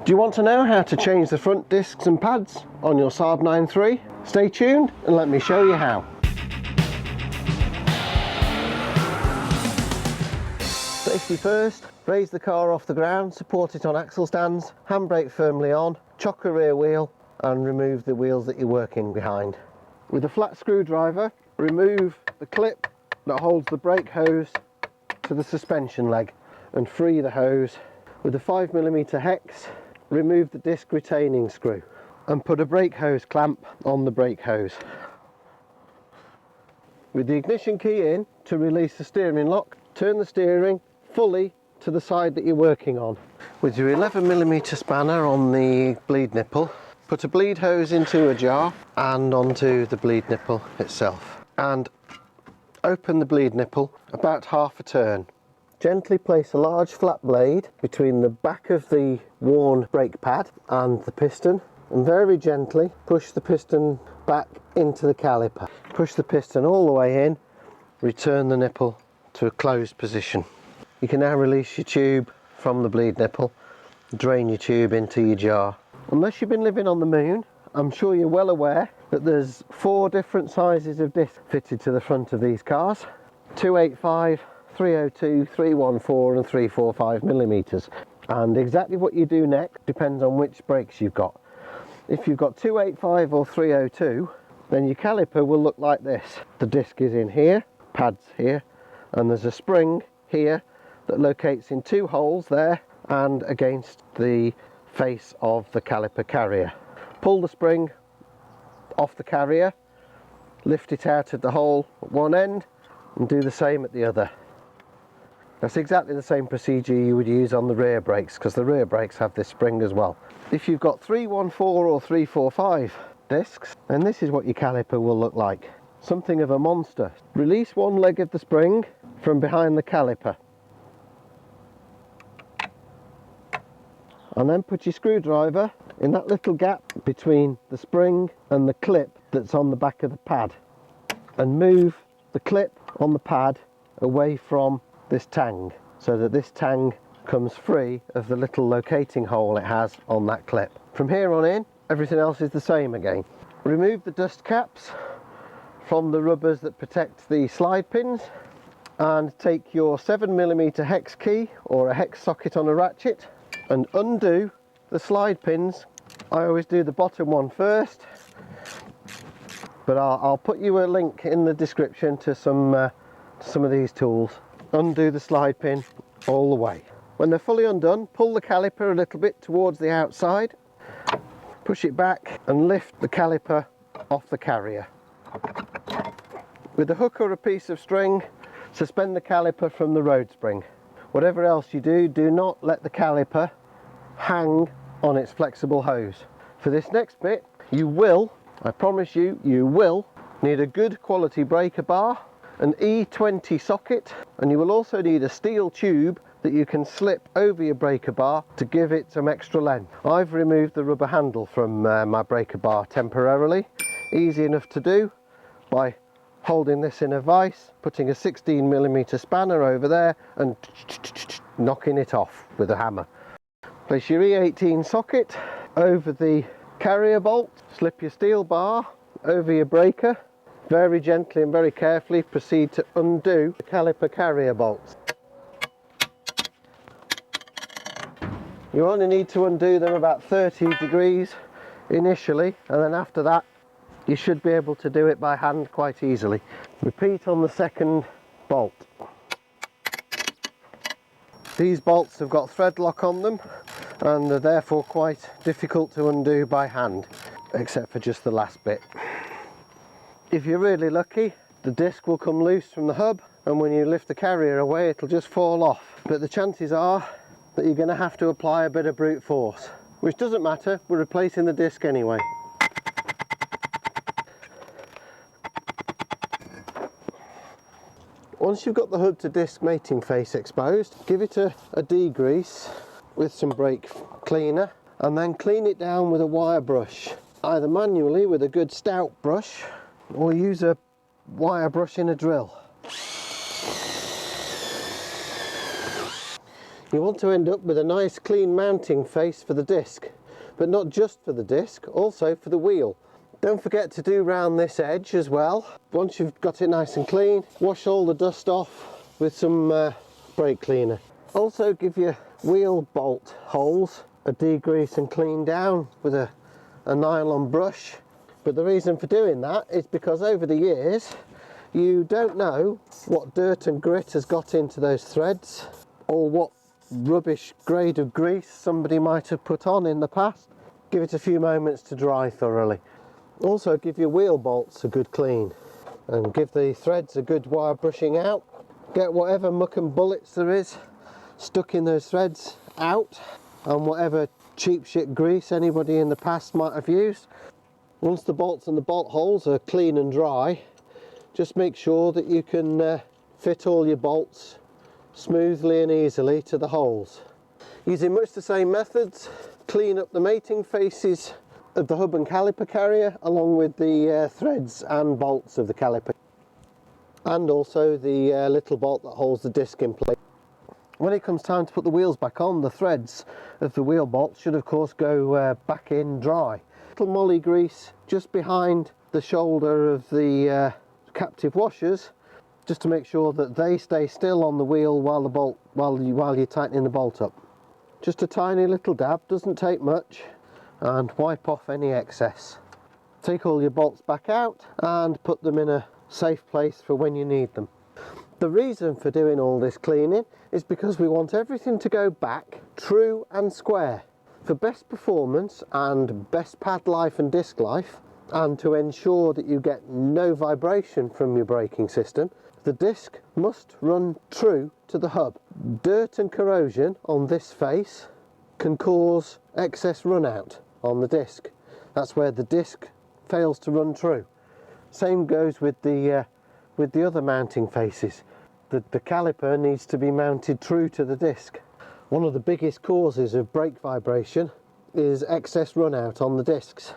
Do you want to know how to change the front discs and pads on your Saab 9.3? Stay tuned and let me show you how. Safety first, raise the car off the ground, support it on axle stands, handbrake firmly on, chock a rear wheel and remove the wheels that you're working behind. With a flat screwdriver, remove the clip that holds the brake hose to the suspension leg and free the hose. With a 5mm hex, remove the disc retaining screw and put a brake hose clamp on the brake hose. With the ignition key in to release the steering lock, turn the steering fully to the side that you're working on. With your 11mm spanner on the bleed nipple, put a bleed hose into a jar and onto the bleed nipple itself and open the bleed nipple about half a turn. Gently place a large flat blade between the back of the worn brake pad and the piston and very gently push the piston back into the caliper. Push the piston all the way in, return the nipple to a closed position. You can now release your tube from the bleed nipple, drain your tube into your jar. Unless you've been living on the moon, I'm sure you're well aware that there's 4 different sizes of disc fitted to the front of these cars: 285, 302, 314 and 345mm, and exactly what you do next depends on which brakes you've got. If you've got 285 or 302, then your caliper will look like this. The disc is in here, pads here, and there's a spring here that locates in 2 holes there and against the face of the caliper carrier. Pull the spring off the carrier, lift it out at the hole at one end and do the same at the other. That's exactly the same procedure you would use on the rear brakes, because the rear brakes have this spring as well. If you've got 314 or 345 discs, then this is what your caliper will look like. Something of a monster. Release one leg of the spring from behind the caliper and then put your screwdriver in that little gap between the spring and the clip that's on the back of the pad and move the clip on the pad away from this tang so that this tang comes free of the little locating hole it has on that clip. From here on in, everything else is the same again. Remove the dust caps from the rubbers that protect the slide pins and take your 7mm hex key or a hex socket on a ratchet and undo the slide pins. I always do the bottom one first, but I'll put you a link in the description to some of these tools. Undo the slide pin all the way. When they're fully undone, pull the caliper a little bit towards the outside, push it back and lift the caliper off the carrier. With a hook or a piece of string, suspend the caliper from the road spring. Whatever else you do, do not let the caliper hang on its flexible hose. For this next bit, you will, I promise you, you will need a good quality breaker bar, an E20 socket, and you will also need a steel tube that you can slip over your breaker bar to give it some extra length. I've removed the rubber handle from my breaker bar temporarily. Easy enough to do by holding this in a vise, putting a 16mm spanner over there and knocking it off with a hammer. Place your E18 socket over the carrier bolt, slip your steel bar over your breaker. Very gently and very carefully proceed to undo the caliper carrier bolts. You only need to undo them about 30 degrees initially, and then after that you should be able to do it by hand quite easily. Repeat on the second bolt. These bolts have got thread lock on them and are therefore quite difficult to undo by hand, except for just the last bit. If you're really lucky, the disc will come loose from the hub, and when you lift the carrier away it'll just fall off. But the chances are that you're going to have to apply a bit of brute force, which doesn't matter, we're replacing the disc anyway. Once you've got the hub to disc mating face exposed, give it a degrease with some brake cleaner and then clean it down with a wire brush, either manually with a good stout brush or use a wire brush in a drill. You want to end up with a nice clean mounting face for the disc, but not just for the disc, also for the wheel. Don't forget to do round this edge as well. Once you've got it nice and clean, wash all the dust off with some brake cleaner. Also give your wheel bolt holes a degrease and clean down with a nylon brush. But the reason for doing that is because over the years you don't know what dirt and grit has got into those threads, or what rubbish grade of grease somebody might have put on in the past. Give it a few moments to dry thoroughly. Also give your wheel bolts a good clean and give the threads a good wire brushing out. Get whatever muck and bullets there is stuck in those threads out, and whatever cheap shit grease anybody in the past might have used. Once the bolts and the bolt holes are clean and dry, just make sure that you can fit all your bolts smoothly and easily to the holes. Using much the same methods, clean up the mating faces of the hub and caliper carrier, along with the threads and bolts of the caliper, and also the little bolt that holds the disc in place. When it comes time to put the wheels back on, the threads of the wheel bolts should of course go back in dry. Little moly grease just behind the shoulder of the captive washers, just to make sure that they stay still on the wheel while you're tightening the bolt up. Just a tiny little dab, doesn't take much, and wipe off any excess. Take all your bolts back out and put them in a safe place for when you need them. The reason for doing all this cleaning is because we want everything to go back true and square for best performance and best pad life and disc life, and to ensure that you get no vibration from your braking system. The disc must run true to the hub. Dirt and corrosion on this face can cause excess run out on the disc. That's where the disc fails to run true. Same goes with the other mounting faces. The caliper needs to be mounted true to the disc. One of the biggest causes of brake vibration is excess run out on the discs.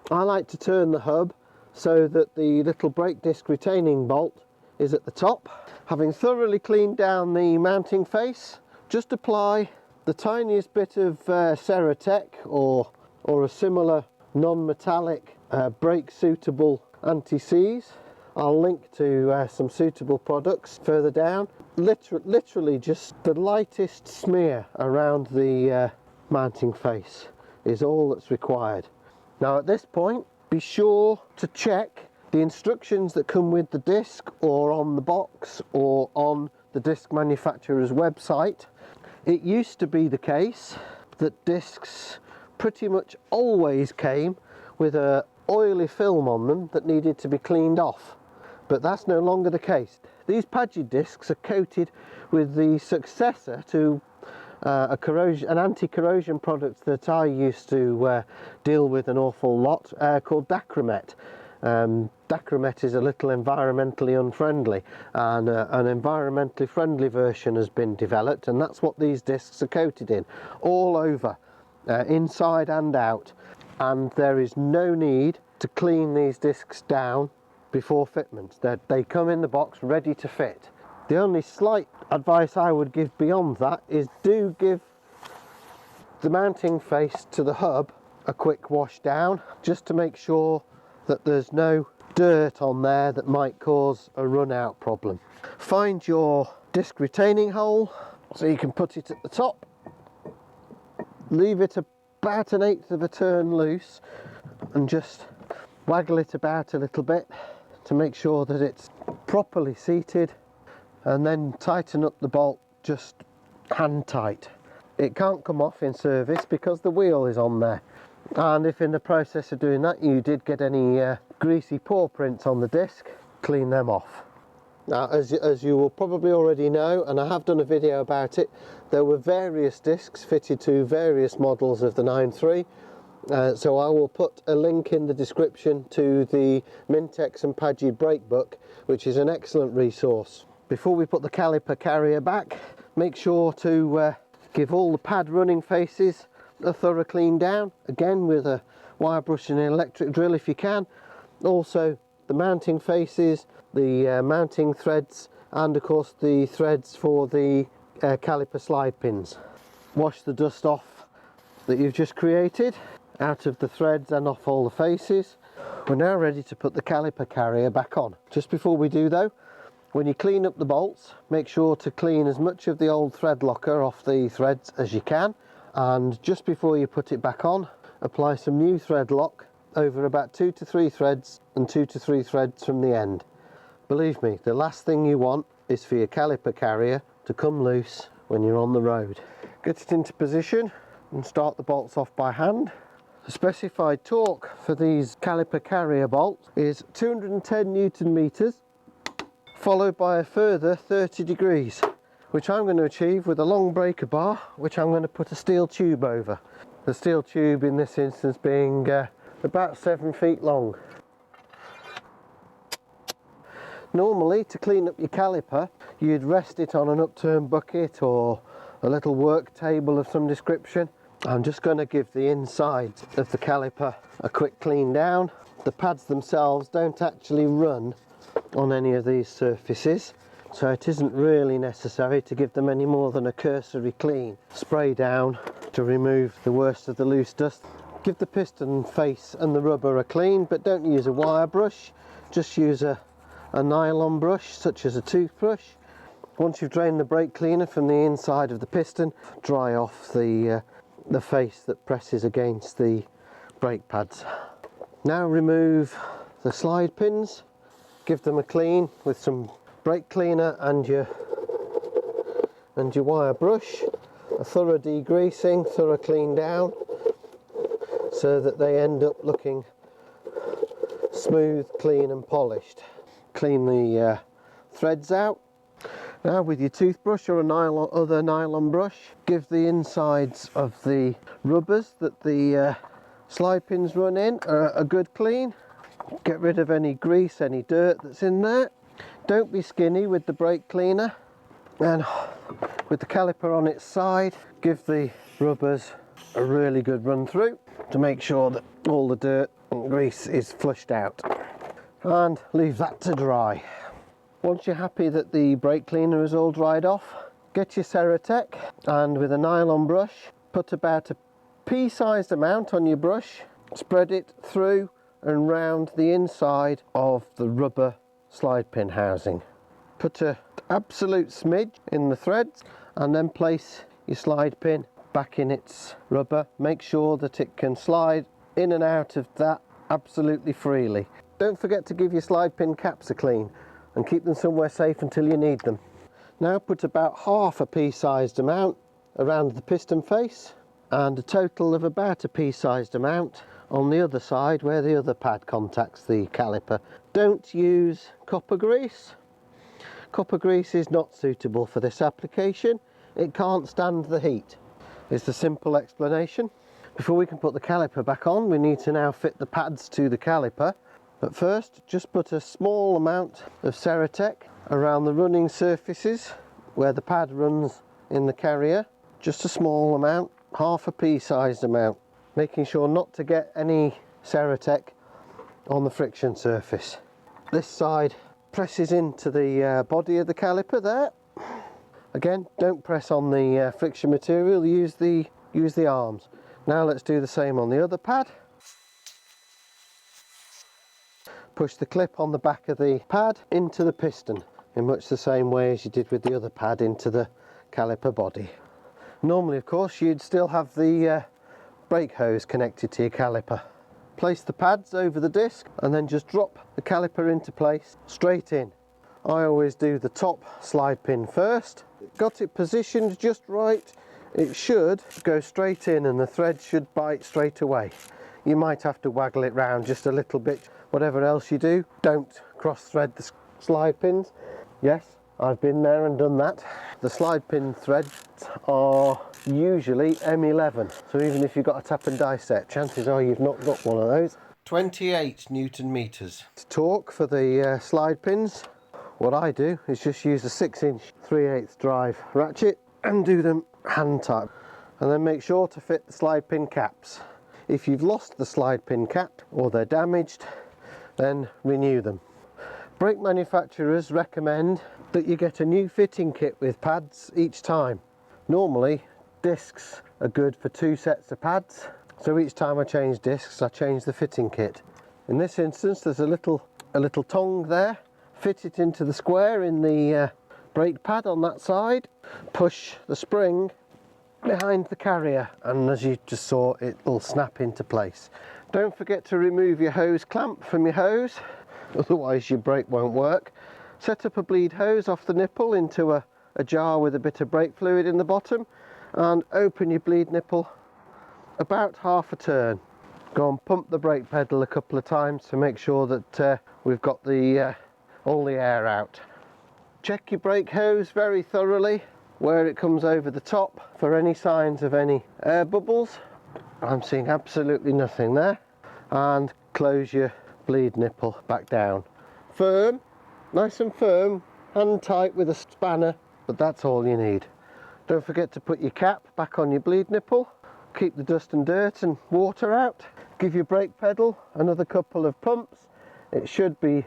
I like to turn the hub so that the little brake disc retaining bolt is at the top. Having thoroughly cleaned down the mounting face, just apply the tiniest bit of Ceratec or a similar non-metallic brake suitable anti-seize. I'll link to some suitable products further down. Literally just the lightest smear around the mounting face is all that's required. Now at this point, be sure to check the instructions that come with the disc, or on the box, or on the disc manufacturer's website. It used to be the case that discs pretty much always came with a oily film on them that needed to be cleaned off, but that's no longer the case. These Padgy discs are coated with the successor to an anti-corrosion product that I used to deal with an awful lot, called Dacromet. Dacromet is a little environmentally unfriendly, and an environmentally friendly version has been developed, and that's what these discs are coated in, all over, inside and out. And there is no need to clean these discs down before fitment. They come in the box ready to fit. The only slight advice I would give beyond that is do give the mounting face to the hub a quick wash down, just to make sure that there's no dirt on there that might cause a run out problem. Find your disc retaining hole so you can put it at the top, leave it about 1/8 of a turn loose, and just waggle it about a little bit to make sure that it's properly seated, and then tighten up the bolt just hand tight. It can't come off in service because the wheel is on there, and if in the process of doing that you did get any greasy paw prints on the disc, clean them off. Now, as you will probably already know, and I have done a video about it, there were various discs fitted to various models of the 9.3. So I will put a link in the description to the Mintex and Padgy brake book, which is an excellent resource. Before we put the caliper carrier back, make sure to give all the pad running faces a thorough clean down, again with a wire brush and an electric drill if you can. Also the mounting faces, the mounting threads, and of course the threads for the caliper slide pins. Wash the dust off that you've just created out of the threads and off all the faces. We're now ready to put the caliper carrier back on. Just before we do though, when you clean up the bolts, make sure to clean as much of the old thread locker off the threads as you can, and just before you put it back on, apply some new thread lock over about 2 to 3 threads and 2 to 3 threads from the end. Believe me, the last thing you want is for your caliper carrier to come loose when you're on the road. Get it into position and start the bolts off by hand. The specified torque for these caliper carrier bolts is 210 Newton meters, followed by a further 30 degrees, which I'm going to achieve with a long breaker bar, which I'm going to put a steel tube over. The steel tube in this instance being about 7 feet long. Normally, to clean up your caliper, you'd rest it on an upturned bucket or a little work table of some description. I'm just going to give the inside of the caliper a quick clean down. The pads themselves don't actually run on any of these surfaces, so it isn't really necessary to give them any more than a cursory clean. Spray down to remove the worst of the loose dust. Give the piston face and the rubber a clean, but don't use a wire brush, just use a nylon brush such as a toothbrush. Once you've drained the brake cleaner from the inside of the piston, dry off the face that presses against the brake pads. Now remove the slide pins, give them a clean with some brake cleaner and your wire brush, a thorough degreasing, thorough clean down, so that they end up looking smooth, clean and polished. Clean the threads out. Now with your toothbrush or a other nylon brush, give the insides of the rubbers that the slide pins run in a good clean. Get rid of any grease, any dirt that's in there. Don't be skinny with the brake cleaner, and with the caliper on its side, give the rubbers a really good run through to make sure that all the dirt and grease is flushed out, and leave that to dry. Once you're happy that the brake cleaner is all dried off, get your Ceratec and with a nylon brush, put about a pea-sized amount on your brush, spread it through and round the inside of the rubber slide pin housing. Put an absolute smidge in the threads and then place your slide pin back in its rubber. Make sure that it can slide in and out of that absolutely freely. Don't forget to give your slide pin caps a clean and keep them somewhere safe until you need them. Now put about half a pea-sized amount around the piston face and a total of about a pea-sized amount on the other side where the other pad contacts the caliper. Don't use copper grease. Copper grease is not suitable for this application. It can't stand the heat. It's the simple explanation. Before we can put the caliper back on, we need to now fit the pads to the caliper. But first, just put a small amount of Ceratec around the running surfaces where the pad runs in the carrier. Just a small amount, half a pea-sized amount, making sure not to get any Ceratec on the friction surface. This side presses into the body of the caliper there. Again, don't press on the friction material, use the arms. Now let's do the same on the other pad. Push the clip on the back of the pad into the piston in much the same way as you did with the other pad into the caliper body. Normally, of course, you'd still have the brake hose connected to your caliper. Place the pads over the disc and then just drop the caliper into place straight in. I always do the top slide pin first. Got it positioned just right, it should go straight in and the thread should bite straight away. You might have to waggle it round just a little bit. Whatever else you do, don't cross thread the slide pins. Yes, I've been there and done that. The slide pin threads are usually M11, so even if you've got a tap and die set, chances are you've not got one of those. 28 Newton meters. Torque for the slide pins. What I do is just use a 6-inch 3/8 drive ratchet and do them hand tight, and then make sure to fit the slide pin caps. If you've lost the slide pin cap or they're damaged, then renew them. Brake manufacturers recommend that you get a new fitting kit with pads each time. Normally discs are good for 2 sets of pads, so each time I change discs I change the fitting kit. In this instance there's a little tongue there. Fit it into the square in the brake pad on that side, push the spring behind the carrier, and as you just saw, it will snap into place. Don't forget to remove your hose clamp from your hose, otherwise your brake won't work. Set up a bleed hose off the nipple into a jar with a bit of brake fluid in the bottom, and open your bleed nipple about half a turn. Go and pump the brake pedal a couple of times to make sure that we've got all the air out. Check your brake hose very thoroughly where it comes over the top for any signs of any air bubbles. I'm seeing absolutely nothing there. And close your bleed nipple back down. Firm, nice and firm, hand tight with a spanner, but that's all you need. Don't forget to put your cap back on your bleed nipple. Keep the dust and dirt and water out. Give your brake pedal another couple of pumps. It should be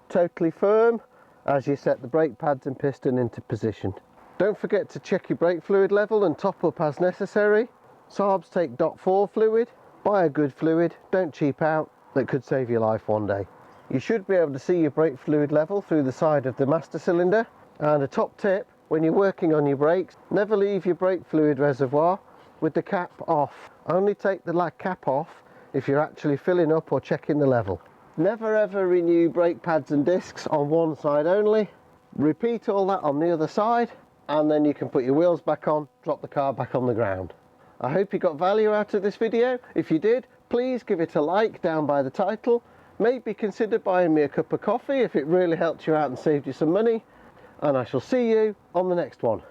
totally firm as you set the brake pads and piston into position. Don't forget to check your brake fluid level and top up as necessary. Saabs take DOT4 fluid. Buy a good fluid, don't cheap out, that could save your life one day. You should be able to see your brake fluid level through the side of the master cylinder. And a top tip, when you're working on your brakes, never leave your brake fluid reservoir with the cap off. Only take the cap off if you're actually filling up or checking the level. Never ever renew brake pads and discs on one side only. Repeat all that on the other side, and then you can put your wheels back on, drop the car back on the ground. I hope you got value out of this video. If you did, please give it a like down by the title. Maybe consider buying me a cup of coffee if it really helped you out and saved you some money. And I shall see you on the next one.